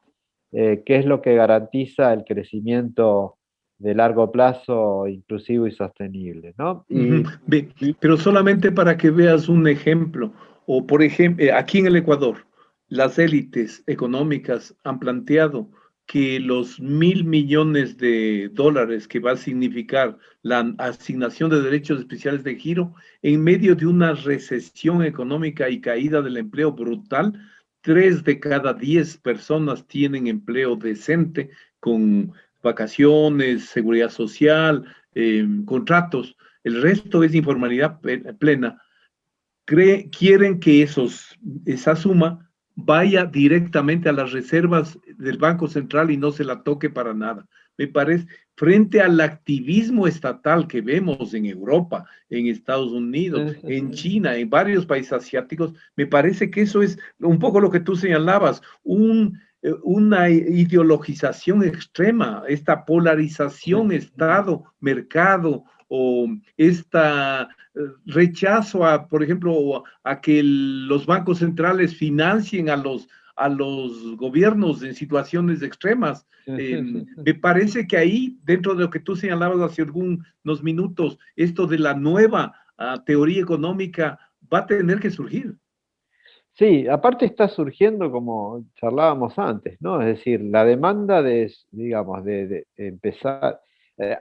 que es lo que garantiza el crecimiento de largo plazo, inclusivo y sostenible, ¿no? ujú. Y Pero solamente para que veas un ejemplo, o por ejemplo, aquí en el Ecuador, las élites económicas han planteado que los 1.000 millones de dólares que va a significar la asignación de derechos especiales de giro en medio de una recesión económica y caída del empleo brutal, 3 de cada 10 personas tienen empleo decente con vacaciones, seguridad social, contratos. El resto es informalidad plena. Quieren que esa suma vaya directamente a las reservas del Banco Central y no se la toque para nada. Me parece, frente al activismo estatal que vemos en Europa, en Estados Unidos, sí, sí, en sí. China, en varios países asiáticos, me parece que eso es un poco lo que tú señalabas, una ideologización extrema, esta polarización Sí. Estado-mercado o esta rechazo a, por ejemplo, a que los bancos centrales financien a los gobiernos en situaciones extremas. Sí, sí, sí, Me sí. parece que ahí, dentro de lo que tú señalabas hace algunos minutos, esto de la nueva teoría económica va a tener que surgir. Sí, aparte está surgiendo como charlábamos antes, ¿no? Es decir, la demanda de, digamos, de empezar,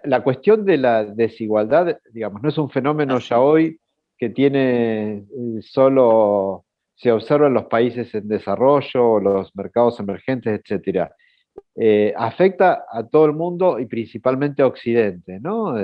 la cuestión de la desigualdad, digamos, no es un fenómeno ya Así, hoy que tiene solo, se observa en los países en desarrollo, los mercados emergentes, etcétera. Afecta a todo el mundo y principalmente a Occidente, ¿no?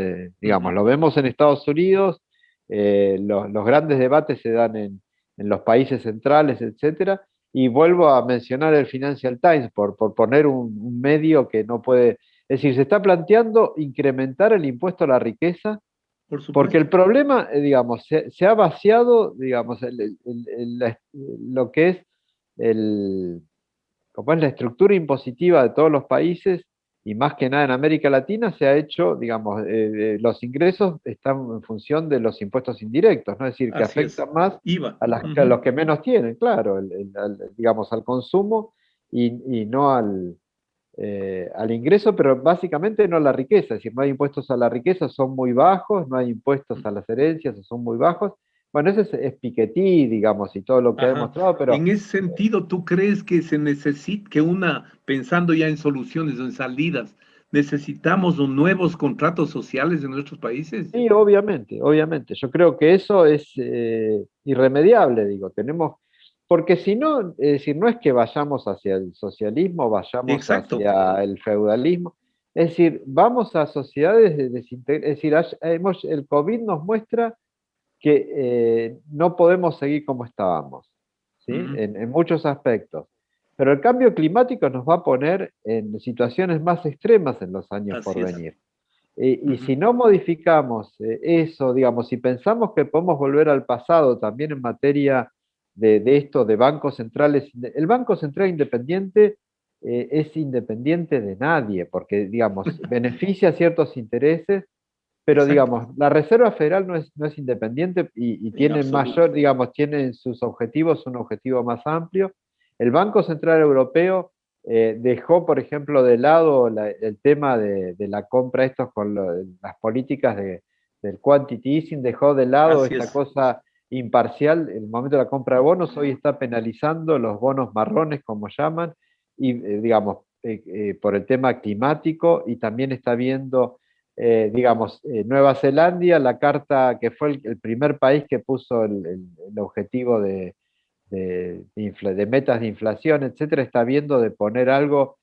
Digamos, ujú, lo vemos en Estados Unidos, los grandes debates se dan en los países centrales, etcétera, y vuelvo a mencionar el Financial Times por poner un medio que no puede, es decir, se está planteando incrementar el impuesto a la riqueza, por porque el supuesto. problema, digamos, se ha vaciado, digamos, lo que es el como es la estructura impositiva de todos los países, y más que nada en América Latina, se ha hecho, digamos, los ingresos están en función de los impuestos indirectos, ¿no? Es decir, que Así es. afectan más IVA. a Ujú, los que menos tienen, claro, digamos, al consumo y no al ingreso, pero básicamente no a la riqueza, es decir, no hay impuestos a la riqueza, son muy bajos, no hay impuestos a las herencias, son muy bajos. Bueno, ese es Piketty, digamos, y todo lo que ha ajá. demostrado, pero En ese sentido, ¿tú crees que se necesita, que pensando ya en soluciones, en salidas, necesitamos nuevos contratos sociales en nuestros países? sí, obviamente, obviamente. Yo creo que eso es irremediable, digo, tenemos, porque si no, es decir, no es que vayamos hacia el socialismo, vayamos Exacto, hacia el feudalismo, es decir, vamos a sociedades de es decir, el COVID nos muestra que no podemos seguir como estábamos, ¿sí? ujú, En muchos aspectos. Pero el cambio climático nos va a poner en situaciones más extremas en los años por así es. venir. Y Ujú, si no modificamos eso, digamos, si pensamos que podemos volver al pasado también en materia de esto, de bancos centrales, el Banco Central Independiente es independiente de nadie, porque, digamos, beneficia ciertos intereses, pero, exacto, digamos, la Reserva Federal no es independiente y en tiene absoluto. mayor, digamos, tiene en sus objetivos un objetivo más amplio. El Banco Central Europeo dejó, por ejemplo, de lado el tema de la compra, estos con las políticas del quantity easing, dejó de lado Así esta es. cosa imparcial. En el momento de la compra de bonos, hoy está penalizando los bonos marrones, como llaman, y digamos, por el tema climático, y también está viendo, digamos, Nueva Zelanda, la carta que fue el primer país que puso el objetivo de metas de inflación, etcétera, está viendo de poner algo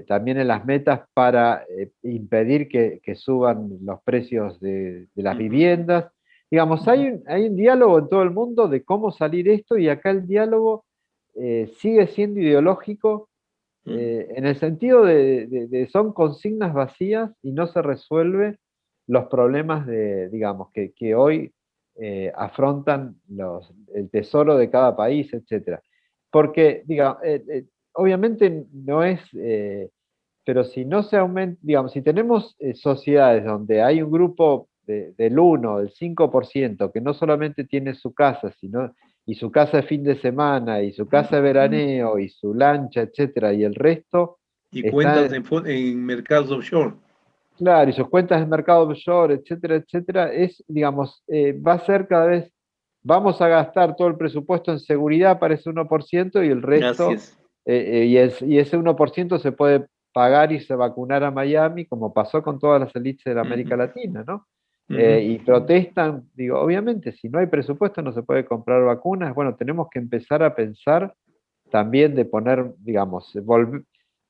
también en las metas para impedir que suban los precios de las Ujú, viviendas. Digamos, ujú, hay un diálogo en todo el mundo de cómo salir esto, y acá el diálogo sigue siendo ideológico en el sentido de son consignas vacías y no se resuelve los problemas digamos, que hoy afrontan el tesoro de cada país, etcétera. Porque, digamos, obviamente no es, pero si no se aumenta, digamos, si tenemos sociedades donde hay un grupo del 1, del 5%, que no solamente tiene su casa, sino y su casa de fin de semana, y su casa de veraneo, y su lancha, etcétera, y el resto Y está, cuentas en mercados offshore. claro, y sus cuentas de mercado offshore, etcétera, etcétera, digamos, va a ser cada vez, vamos a gastar todo el presupuesto en seguridad para ese 1% y el Así resto, es. y ese 1% se puede pagar y se vacunar a Miami, como pasó con todas las élites de la América Ujú, Latina, ¿no? ujú. Y protestan, digo, obviamente, si no hay presupuesto no se puede comprar vacunas, bueno, tenemos que empezar a pensar también de poner, digamos,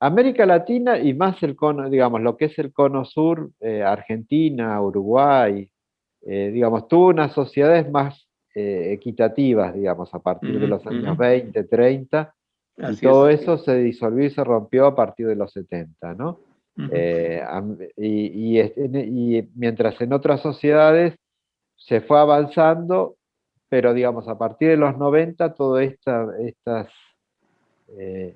América Latina y más el cono, digamos, lo que es el cono sur, Argentina, Uruguay, digamos, tuvo unas sociedades más equitativas, digamos, a partir de Ujú, los ujú. años 20, 30, y Así todo es. eso se disolvió y se rompió a partir de los 70, ¿no? Ujú. Y mientras en otras sociedades se fue avanzando, pero digamos, a partir de los 90, todas estas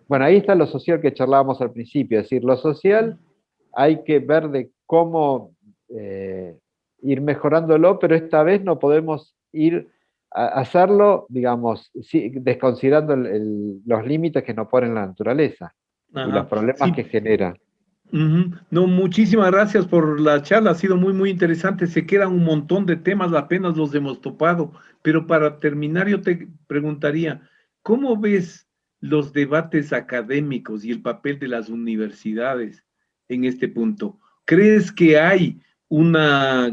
bueno, ahí está lo social que charlábamos al principio, es decir, lo social hay que ver de cómo ir mejorándolo, pero esta vez no podemos ir a hacerlo, digamos, desconsiderando los límites que nos pone la naturaleza y los Ajá. problemas Sí. que genera. Ujú. No, muchísimas gracias por la charla, ha sido muy, muy interesante. Se quedan un montón de temas, apenas los hemos topado, pero para terminar yo te preguntaría, ¿cómo ves los debates académicos y el papel de las universidades en este punto? ¿Crees que hay una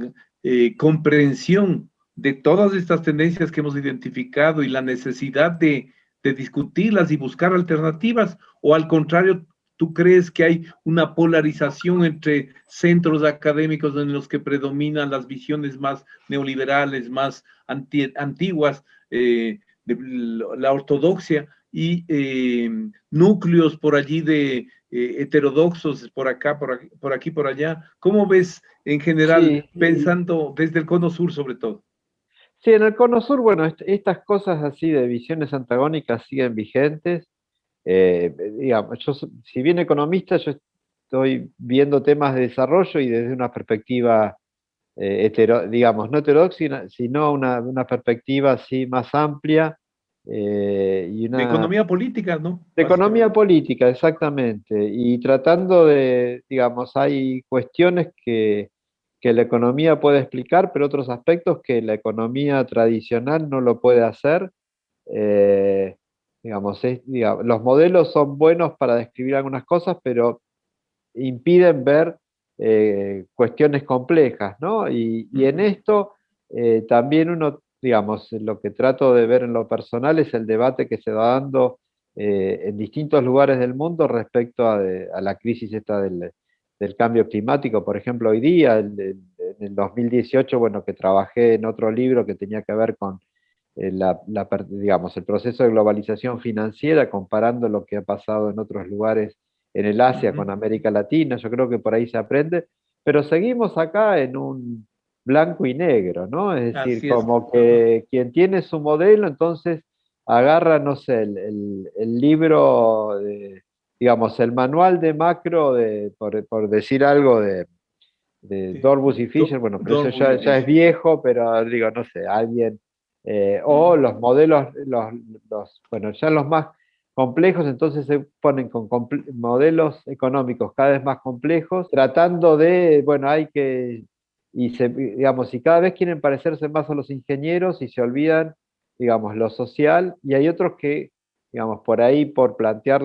comprensión de todas estas tendencias que hemos identificado y la necesidad de discutirlas y buscar alternativas? ¿O al contrario, tú crees que hay una polarización entre centros académicos en los que predominan las visiones más neoliberales, más antiguas, de la ortodoxia, y núcleos por allí de heterodoxos por acá, por aquí, por allá? ¿Cómo ves en general, Sí, pensando desde el cono sur sobre todo? sí, en el Cono Sur, bueno, estas cosas así de visiones antagónicas siguen vigentes. Digamos, si bien economista, yo estoy viendo temas de desarrollo y desde una perspectiva, digamos, no heterodoxa, sino una perspectiva así más amplia y De una economía política, ¿no? de economía Básicamente. política, exactamente. Y tratando de, digamos, hay cuestiones que la economía puede explicar, pero otros aspectos que la economía tradicional no lo puede hacer. Eh, digamos, los modelos son buenos para describir algunas cosas, pero impiden ver cuestiones complejas, ¿no? Y en Ujú. esto también uno, digamos, lo que trato de ver en lo personal es el debate que se va dando en distintos lugares del mundo respecto a la crisis esta del cambio climático. Por ejemplo, hoy día, en el 2018, bueno, que trabajé en otro libro que tenía que ver con digamos, el proceso de globalización financiera, comparando lo que ha pasado en otros lugares en el Asia Ujú. con América Latina, yo creo que por ahí se aprende, pero seguimos acá en un blanco y negro, ¿no? Es decir, Así es. como Ajá. que quien tiene su modelo, entonces agarra, no sé, el libro, digamos, el manual de macro, por decir algo, de Eh, Dorbus y Fisher, bueno, pero eso Dormus y ya es Fischer. viejo, pero digo, no sé, alguien, o Ujú. los modelos, bueno, ya los más complejos, entonces se ponen con modelos económicos cada vez más complejos, tratando de, bueno, hay que, digamos, y cada vez quieren parecerse más a los ingenieros y se olvidan, digamos, lo social, y hay otros que, digamos, por ahí, por plantear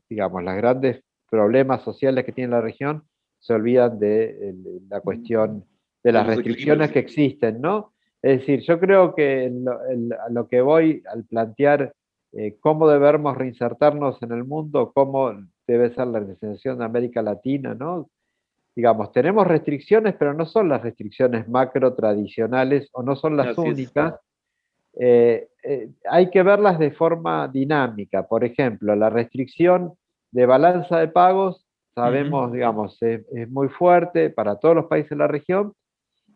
digamos, las grandes problemas sociales que tiene la región, se olvidan de la cuestión de De las los restricciones equilibrios. que existen, ¿no? Es decir, yo creo que a lo que voy al plantear cómo debemos reinsertarnos en el mundo, cómo debe ser la reinserción de América Latina, ¿no? Digamos, tenemos restricciones, pero no son las restricciones macro tradicionales o no son las Así es. únicas, hay que verlas de forma dinámica. Por ejemplo, la restricción de balanza de pagos, sabemos, digamos, es muy fuerte para todos los países de la región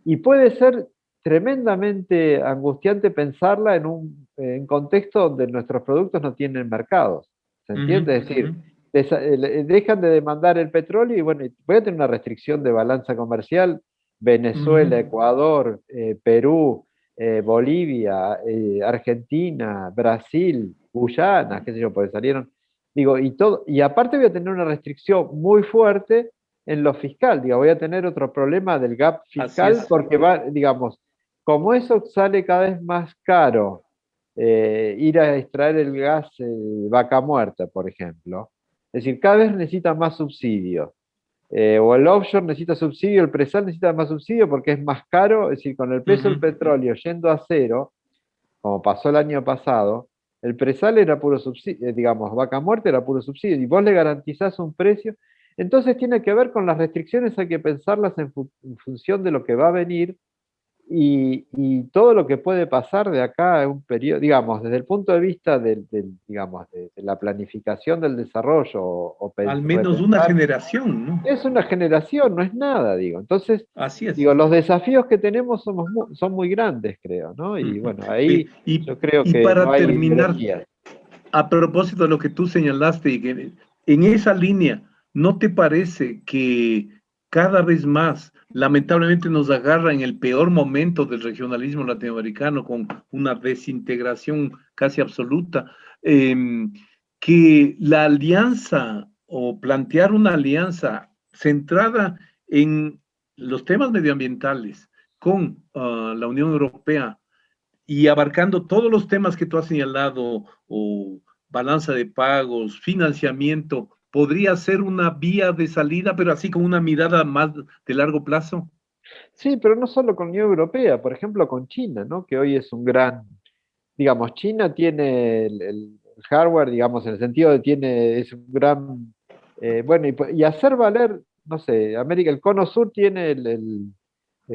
y puede ser tremendamente angustiante pensarla en contexto donde nuestros productos no tienen mercados. ¿Se entiende? Es decir, dejan de demandar el petróleo y bueno, voy a tener una restricción de balanza comercial. Venezuela, Ecuador, Perú, Bolivia, Argentina, Brasil, Guyana, qué sé yo, porque salieron, digo, y aparte voy a tener una restricción muy fuerte en lo fiscal, digo, voy a tener otro problema del gap fiscal porque digamos, como eso sale cada vez más caro, ir a extraer el gas Vaca Muerta, por ejemplo, es decir, cada vez necesita más subsidio. O el offshore necesita subsidio, el presal necesita más subsidio porque es más caro, es decir, con el precio del petróleo yendo a cero, como pasó el año pasado, el presal era puro subsidio, digamos, Vaca Muerta era puro subsidio, y vos le garantizás un precio, entonces tiene que ver con las restricciones, hay que pensarlas en función de lo que va a venir, y todo lo que puede pasar de acá a un periodo, digamos, desde el punto de vista digamos, de la planificación del desarrollo, Al menos una generación, ¿no? es una generación, no es nada, digo. Entonces, así es. digo, los desafíos que tenemos son muy grandes, creo, ¿no? Y bueno, ahí yo creo que para no hay terminar, ideologías. a propósito de lo que tú señalaste, y que en esa línea, ¿no te parece que cada vez más, lamentablemente, nos agarra en el peor momento del regionalismo latinoamericano, con una desintegración casi absoluta, que la alianza o plantear una alianza centrada en los temas medioambientales con la Unión Europea y abarcando todos los temas que tú has señalado, o balanza de pagos, financiamiento, podría ser una vía de salida, pero así con una mirada más de largo plazo? Sí, pero no solo con la Unión Europea, por ejemplo con China, ¿no? Que hoy es un gran, digamos, China tiene el hardware, digamos, en el sentido de es un gran, bueno, y hacer valer, no sé, el Cono Sur tiene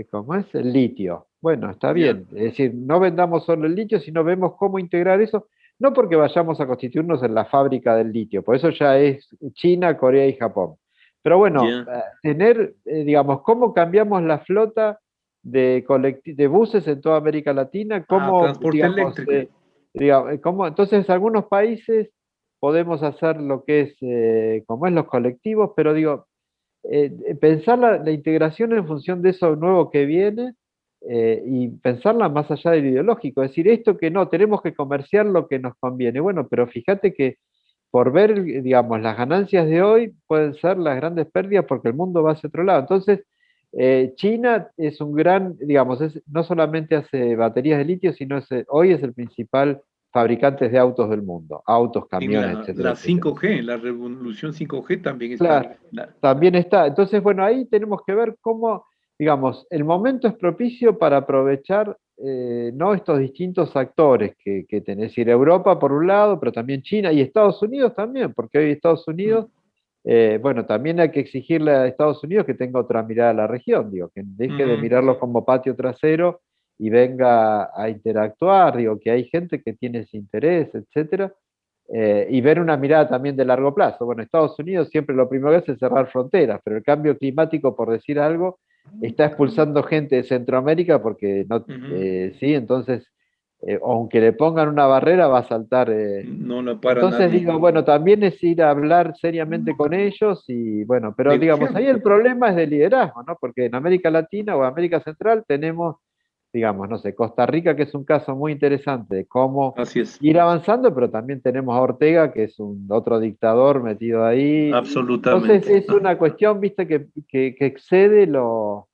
¿cómo es? El litio. Bueno, está bien. Es decir, no vendamos solo el litio, sino vemos cómo integrar eso, no porque vayamos a constituirnos en la fábrica del litio, por eso ya es China, Corea y Japón. Pero bueno, tener, digamos, cómo cambiamos la flota de buses en toda América Latina, cómo, transporte digamos, eléctrico. entonces algunos países podemos hacer lo que es, como es los colectivos, pero digo, pensar la integración en función de eso nuevo que viene, y pensarla más allá del ideológico, es decir, esto que no, tenemos que comerciar lo que nos conviene. Bueno, pero fíjate que por ver, digamos, las ganancias de hoy pueden ser las grandes pérdidas porque el mundo va hacia otro lado. Entonces, China es un gran, digamos, no solamente hace baterías de litio, sino hoy es el principal fabricante de autos del mundo, autos, camiones, etcétera, La etcétera. 5G, la revolución 5G también está. Claro, también está. Entonces, bueno, ahí tenemos que ver cómo, digamos, el momento es propicio para aprovechar, ¿no? Estos distintos actores que tenés, es decir, Europa por un lado, pero también China y Estados Unidos también, porque hoy Estados Unidos, bueno, también hay que exigirle a Estados Unidos que tenga otra mirada a la región, digo, que deje de mirarlo como patio trasero y venga a interactuar, digo, que hay gente que tiene ese interés, etcétera. Y ver una mirada también de largo plazo. Bueno, Estados Unidos siempre lo primero que hace es cerrar fronteras, pero el cambio climático, por decir algo, está expulsando gente de Centroamérica porque no, sí, entonces, aunque le pongan una barrera, va a saltar. No lo para Entonces nadie. digo, bueno, también es ir a hablar seriamente con ellos y bueno, pero digamos, ahí el problema es de liderazgo, ¿no? Porque en América Latina o América Central tenemos, digamos, no sé, Costa Rica, que es un caso muy interesante de cómo Así es. ir avanzando, pero también tenemos a Ortega, que es otro dictador metido ahí. Entonces Absolutamente. es una cuestión, viste, que excede lo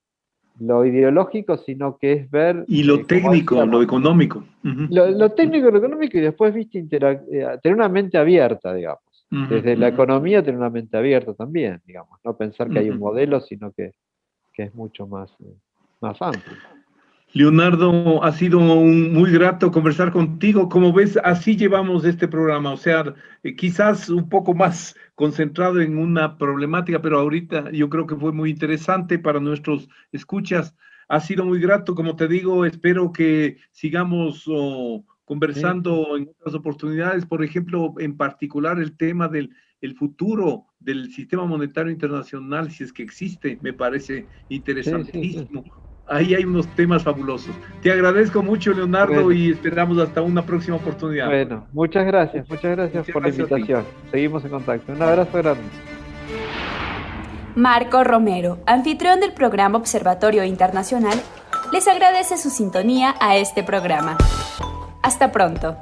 ideológico, sino que es ver, Y lo como técnico, lo decíamos, económico. lo técnico y lo económico, y después, viste, tener una mente abierta, digamos. Desde la economía, tener una mente abierta también, digamos. No pensar que hay un modelo, sino que es mucho más amplio. Leonardo, ha sido muy grato conversar contigo. Como ves, así llevamos este programa, o sea, quizás un poco más concentrado en una problemática, pero ahorita yo creo que fue muy interesante para nuestros escuchas. Ha sido muy grato, como te digo, espero que sigamos conversando en otras oportunidades, por ejemplo, en particular el tema del futuro del sistema monetario internacional, si es que existe, me parece interesantísimo. Sí. Ahí hay unos temas fabulosos. Te agradezco mucho, Leonardo, Bueno. y esperamos hasta una próxima oportunidad. Bueno, muchas gracias por la invitación. Seguimos en contacto. Un abrazo grande. Marco Romero, anfitrión del programa Observatorio Internacional, les agradece su sintonía a este programa. Hasta pronto.